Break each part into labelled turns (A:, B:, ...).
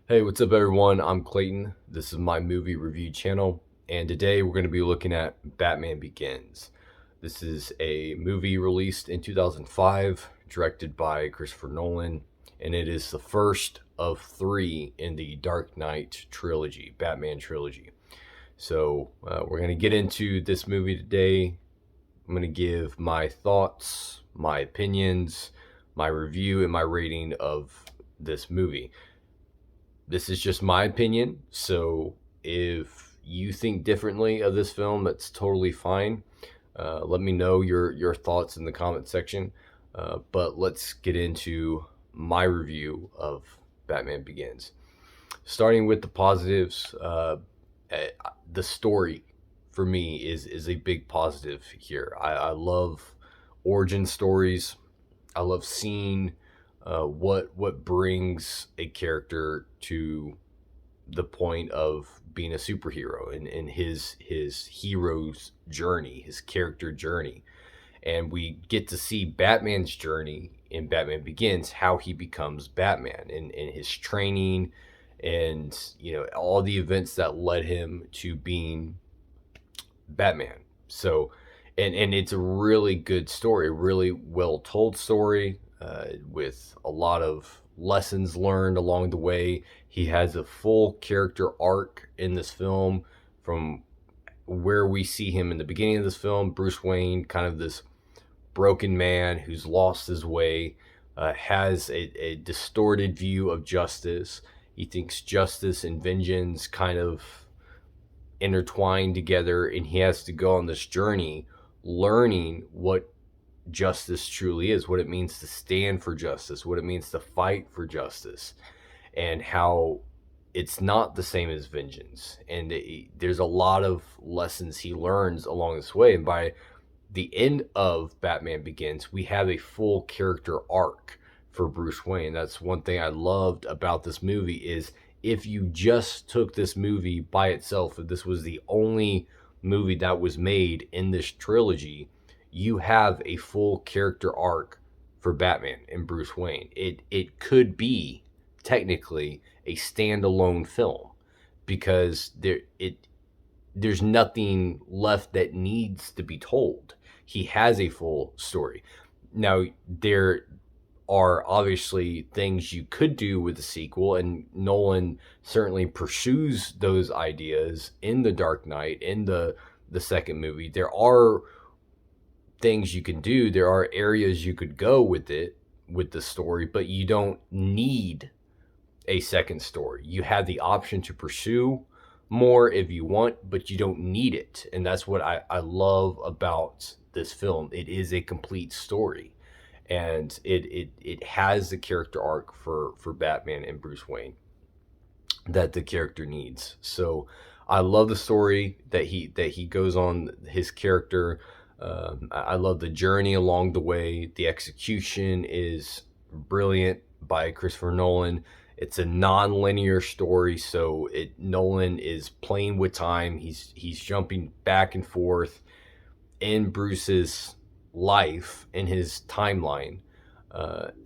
A: Hey, what's up, everyone? I'm Clayton. This is my movie review channel, and today we're going to be looking at Batman Begins. This is a movie released in 2005, directed by Christopher Nolan, and it is the first of three in the Dark Knight trilogy, Batman trilogy. So, we're going to get into this movie today. I'm going to give my thoughts, my opinions, my review, and my rating of this movie. This is just my opinion. So if you think differently of this film, that's totally fine. Let me know your thoughts in the comment section. But let's get into my review of Batman Begins. Starting with the positives, eh, the story for me is a big positive here. I love origin stories. I love seeing what brings a character to the point of being a superhero and his hero's journey, his character journey. And we get to see Batman's journey in Batman Begins, how he becomes Batman and his training and all the events that led him to being Batman. So, and it's a really good story, a really well told story with a lot of lessons learned along the way. He has a full character arc in this film from where we see him in the beginning of this film, Bruce Wayne, kind of this broken man who's lost his way, has a distorted view of justice. He thinks justice and vengeance kind of intertwined together, and he has to go on this journey learning what justice truly is, what it means to stand for justice, what it means to fight for justice, and how it's not the same as vengeance. And there's a lot of lessons he learns along this way. And by the end of Batman Begins, we have a full character arc for Bruce Wayne. That's one thing I loved about this movie is if you just took this movie by itself, if this was the only movie that was made in this trilogy, you have a full character arc for Batman and Bruce Wayne. It could be technically a standalone film because there's nothing left that needs to be told. He has a full story. Now, there are obviously things you could do with the sequel, and Nolan certainly pursues those ideas in The Dark Knight, in the second movie. There are things you can do, there are areas you could go with it, with the story, but you don't need a second story. You have the option to pursue more if you want, but you don't need it. And that's what I love about this film. It is a complete story. And it has the character arc for Batman and Bruce Wayne that the character needs. So I love the story that he goes on, his character. I love the journey along the way. The execution is brilliant by Christopher Nolan. It's a non-linear story, so Nolan is playing with time. He's jumping back and forth in Bruce's life, in his timeline,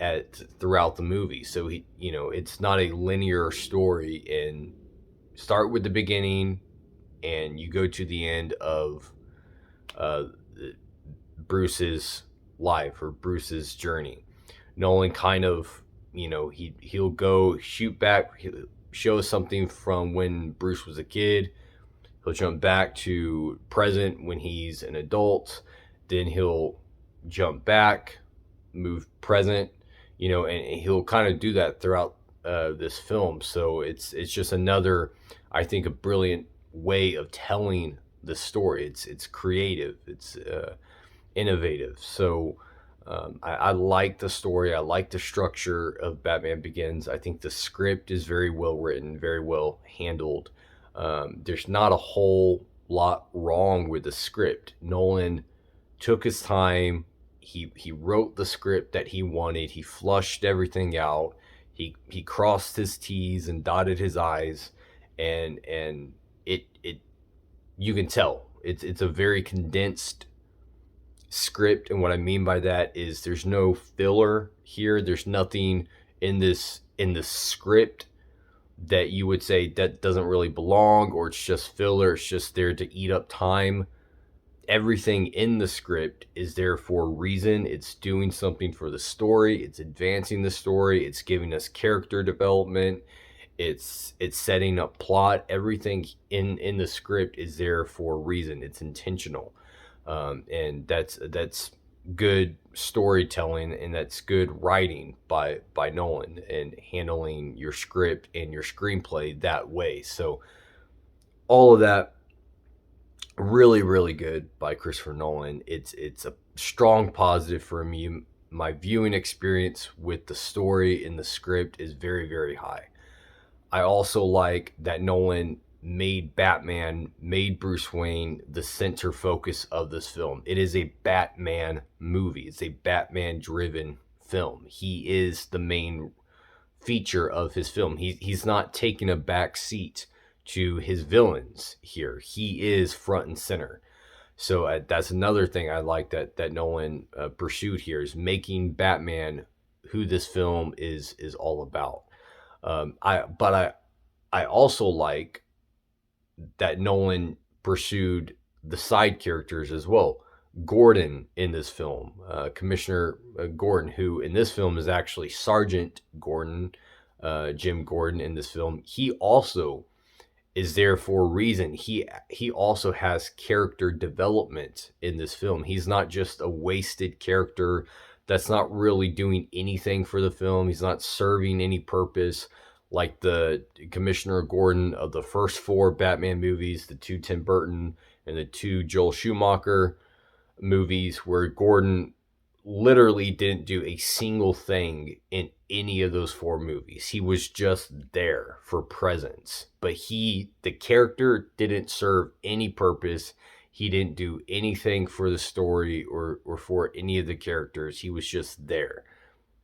A: at throughout the movie. So it's not a linear story. And start with the beginning, and you go to the end of uh, Bruce's life or Bruce's journey. Nolan kind of, he'll go shoot back, he'll show us something from when Bruce was a kid. He'll jump back to present when he's an adult. Then he'll jump back, move present, and he'll kind of do that throughout this film. So it's just another, I think, a brilliant way of telling the story. It's creative. It's innovative. So I like the story. I like the structure of Batman Begins. I think the script is very well written, very well handled. There's not a whole lot wrong with the script. Nolan took his time. He wrote the script that he wanted. He flushed everything out. He crossed his T's and dotted his I's, and it you can tell it's a very condensed script. And what I mean by that is there's no filler here. There's nothing in this script that you would say that doesn't really belong, or it's just filler, it's just there to eat up time. Everything in the script is there for a reason. It's doing something for the story, it's advancing the story, it's giving us character development, it's setting up plot. Everything in the script is there for a reason. It's intentional. And that's good storytelling, and that's good writing by Nolan, and handling your script and your screenplay that way. So all of that, really, really good by Christopher Nolan. It's a strong positive for me. My viewing experience with the story and the script is very, very high. I also like that Nolan made Batman, made Bruce Wayne the center focus of this film. It is a Batman movie. It's a Batman driven film. He is the main feature of his film. He's not taking a back seat to his villains here. He is front and center. So that's another thing I like that Nolan pursued here, is making Batman who this film is all about. I also like that Nolan pursued the side characters as well. Gordon in this film, Commissioner Gordon, who in this film is actually Sergeant Gordon, Jim Gordon in this film. He also is there for a reason. He also has character development in this film. He's not just a wasted character that's not really doing anything for the film. He's not serving any purpose like the Commissioner Gordon of the first four Batman movies, the two Tim Burton and the two Joel Schumacher movies, where Gordon literally didn't do a single thing in any of those four movies. He was just there for presence, but the character didn't serve any purpose. He didn't do anything for the story or for any of the characters. He was just there.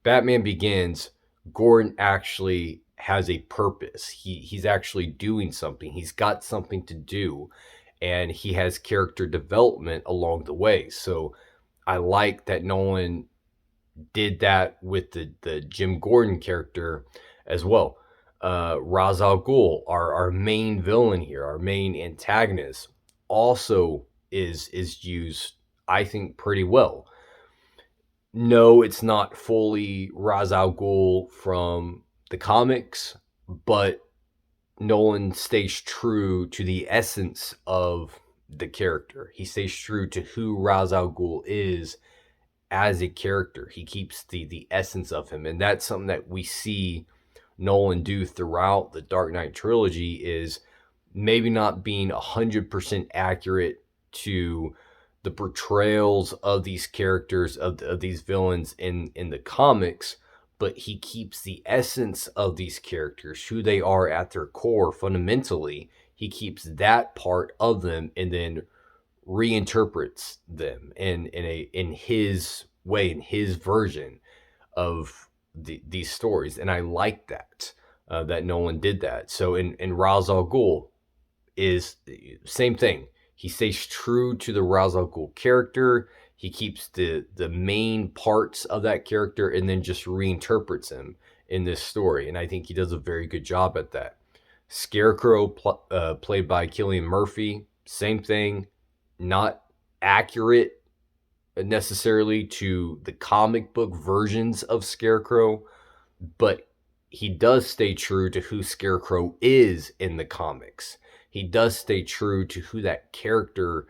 A: Batman Begins, Gordon actually has a purpose. He's actually doing something. He's got something to do, and he has character development along the way. So I like that Nolan did that with the Jim Gordon character as well. Ra's al Ghul, our main villain here, our main antagonist, also is used, I think, pretty well. No, it's not fully Ra's al Ghul from the comics, but Nolan stays true to the essence of the character. He stays true to who Ra's al Ghul is as a character. He keeps the essence of him, and that's something that we see Nolan do throughout the Dark Knight trilogy, is maybe not being 100% accurate to the portrayals of these characters, of these villains in the comics, but he keeps the essence of these characters, who they are at their core fundamentally. He keeps that part of them and then reinterprets them in his way, in his version of these stories. And I like that that Nolan did that. So in Ra's al Ghul is same thing. He stays true to the Ra's al Ghul character. He keeps the main parts of that character and then just reinterprets him in this story. And I think he does a very good job at that. Scarecrow, played by Cillian Murphy, same thing. Not accurate necessarily to the comic book versions of Scarecrow, but he does stay true to who Scarecrow is in the comics. He does stay true to who that character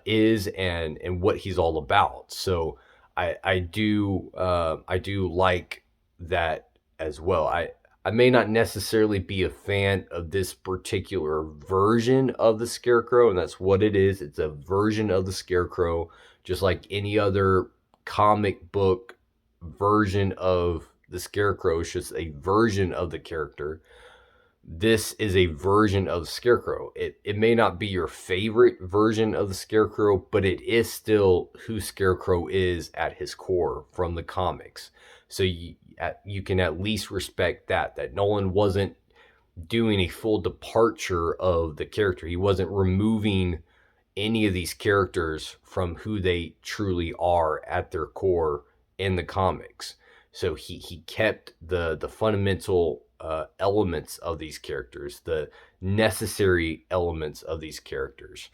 A: is and what he's all about. So I do like that as well. I may not necessarily be a fan of this particular version of the Scarecrow, and that's what it is. It's a version of the Scarecrow, just like any other comic book version of the Scarecrow. It's just a version of the character. This is a version of Scarecrow. It may not be your favorite version of the Scarecrow, but it is still who Scarecrow is at his core from the comics. So you can at least respect that Nolan wasn't doing a full departure of the character. He wasn't removing any of these characters from who they truly are at their core in the comics. So he kept the fundamental elements of these characters, the necessary elements of these characters.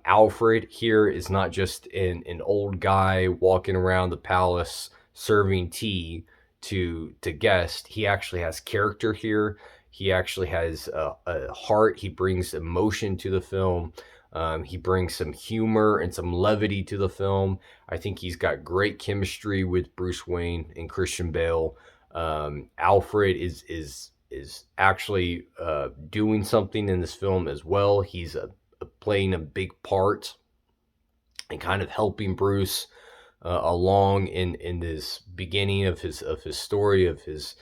A: Alfred here is not just an old guy walking around the palace serving tea to guests. He actually has character here. He actually has a heart. He brings emotion to the film. He brings some humor and some levity to the film. I think he's got great chemistry with Bruce Wayne and Christian Bale. Alfred is actually doing something in this film as well. He's playing a big part and kind of helping Bruce along in this beginning of his story, of his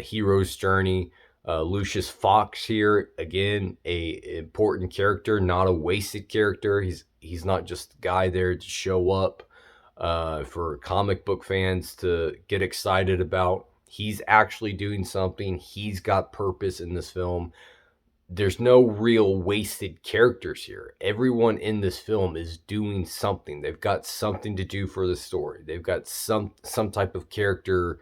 A: hero's journey. Lucius Fox here, again, a important character, not a wasted character. He's not just a guy there to show up for comic book fans to get excited about. He's actually doing something. He's got purpose in this film. There's no real wasted characters here. Everyone in this film is doing something. They've got something to do for the story. They've got some type of character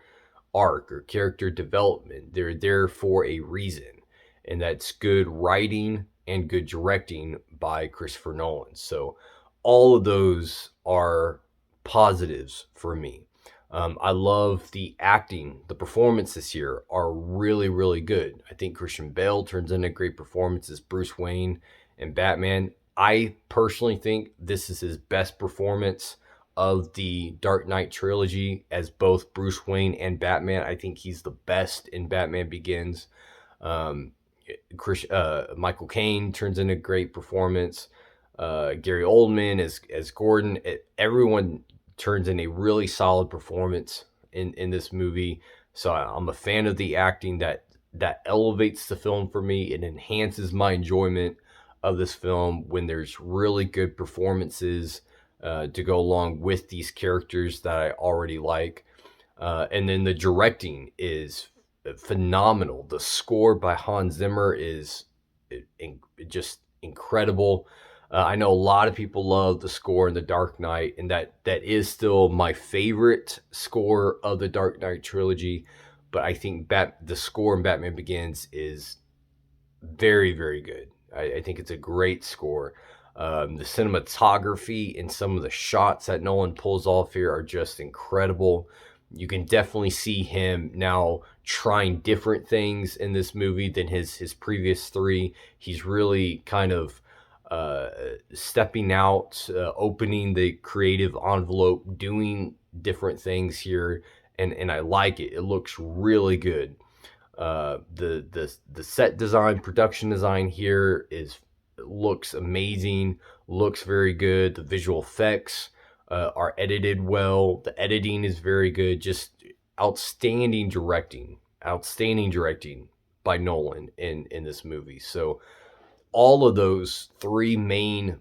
A: arc or character development. They're there for a reason, and that's good writing and good directing by Christopher Nolan. So all of those are positives for me. I love the acting. The performances here are really, really good. I think Christian Bale turns in a great performance as Bruce Wayne and Batman. I personally think this is his best performance of the Dark Knight trilogy as both Bruce Wayne and Batman. I think he's the best in Batman Begins. Michael Caine turns in a great performance. Gary Oldman as Gordon. Everyone turns in a really solid performance in this movie. So I'm a fan of the acting that elevates the film for me. It enhances my enjoyment of this film when there's really good performances to go along with these characters that I already like. And then the directing is phenomenal. The score by Hans Zimmer is just incredible. I know a lot of people love the score in The Dark Knight, and that is still my favorite score of the Dark Knight trilogy. But I think the score in Batman Begins is very, very good. I think it's a great score. The cinematography and some of the shots that Nolan pulls off here are just incredible. You can definitely see him now trying different things in this movie than his previous three. He's really kind of stepping out, opening the creative envelope, doing different things here, and I like it. It looks really good. The set design, production design here looks amazing, looks very good. The visual effects are edited well. The editing is very good. Just outstanding directing by Nolan in this movie. So all of those three main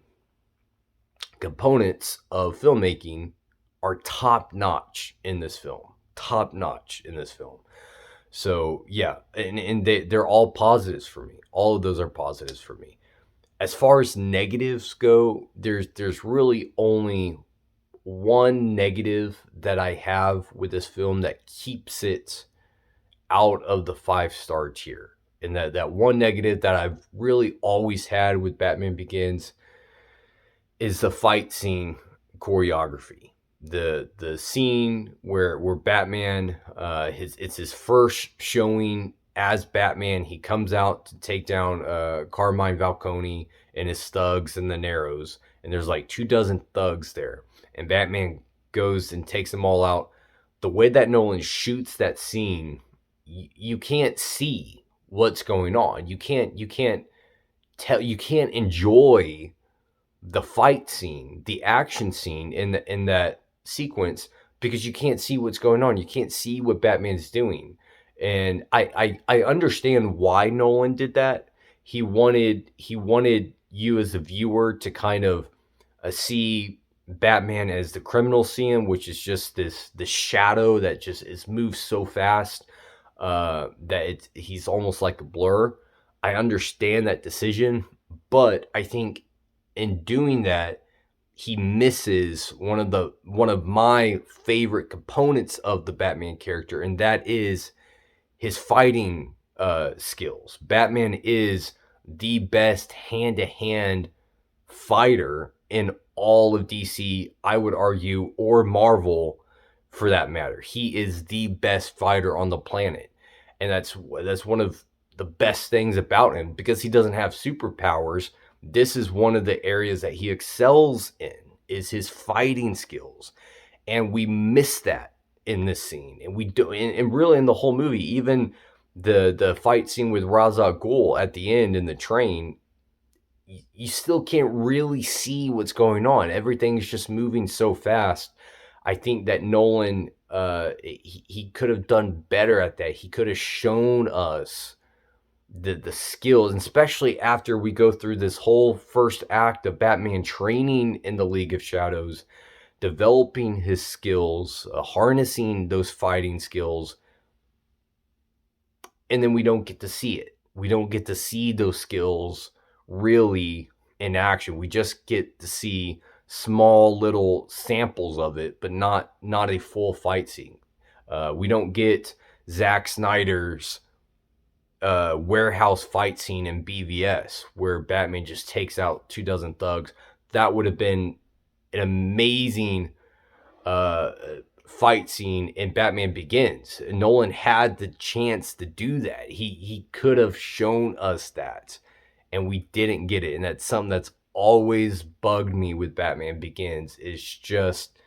A: components of filmmaking are top notch in this film. So yeah, and they're all positives for me. All of those are positives for me. As far as negatives go, there's really only one negative that I have with this film that keeps it out of the 5-star tier. And that one negative that I've really always had with Batman Begins is the fight scene choreography. The scene where Batman, it's his first showing as Batman. He comes out to take down Carmine Falcone and his thugs in the Narrows, and there's like 24 thugs there, and Batman goes and takes them all out. The way that Nolan shoots that scene, you can't see what's going on. You can't enjoy the fight scene, the action scene in that sequence, because you can't see what's going on. You can't see what Batman's doing. And I understand why Nolan did that. He wanted you as a viewer to kind of see Batman as the criminal scene, which is just this shadow that just moves so fast that he's almost like a blur. I understand that decision, but I think in doing that, he misses one of my favorite components of the Batman character, and that is his fighting skills. Batman is the best hand-to-hand fighter in all of DC, I would argue, or Marvel for that matter. He is the best fighter on the planet. And that's one of the best things about him, because he doesn't have superpowers. This is one of the areas that he excels in, is his fighting skills. And we miss that in this scene. And we do, and really in the whole movie, even the fight scene with Ra's al Ghul at the end in the train, you still can't really see what's going on. Everything's just moving so fast. I think that Nolan, he could have done better at that. He could have shown us the skills, and especially after we go through this whole first act of Batman training in the League of Shadows, developing his skills, harnessing those fighting skills, and then we don't get to see it. We don't get to see those skills really in action. We just get to see small little samples of it, but not a full fight scene. We don't get Zack Snyder's warehouse fight scene in BVS where Batman just takes out 24 thugs. That would have been an amazing fight scene in Batman Begins. Nolan had the chance to do that. He could have shown us that, and we didn't get it. And that's something that's always bugged me with Batman Begins, is just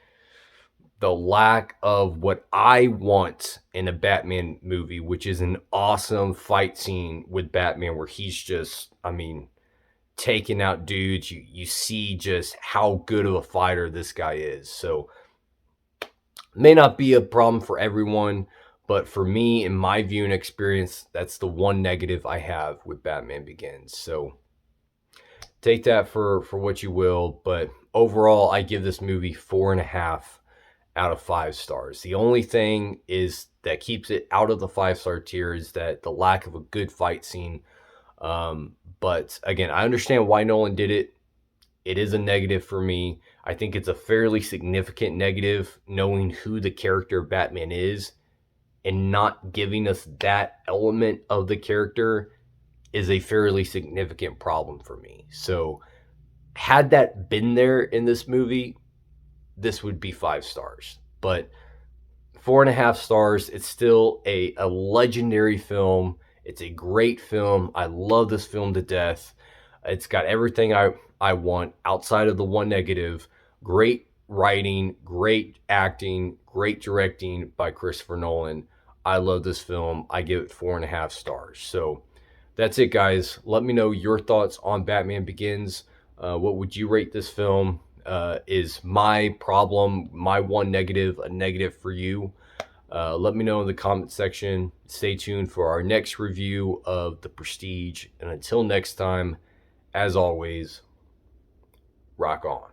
A: the lack of what I want in a Batman movie, which is an awesome fight scene with Batman where he's just, I mean, taking out dudes. You see just how good of a fighter this guy is. So may not be a problem for everyone, but for me, in my viewing experience, that's the one negative I have with Batman Begins. So take that for what you will, but overall, I give this movie 4.5 out of 5 stars. The only thing is that keeps it out of the 5-star tier is that the lack of a good fight scene. But again, I understand why Nolan did it. It is a negative for me. I think it's a fairly significant negative, knowing who the character of Batman is, and not giving us that element of the character is a fairly significant problem for me. So had that been there in this movie, this would be 5 stars. But 4.5 stars, it's still a legendary film. It's a great film. I love this film to death. It's got everything I want outside of the one negative. Great writing, great acting, great directing by Christopher Nolan. I love this film. I give it 4.5 stars. So that's it, guys. Let me know your thoughts on Batman Begins. What would you rate this film? Is my problem, my one negative, a negative for you? Let me know in the comment section. Stay tuned for our next review of The Prestige. And until next time, as always, rock on.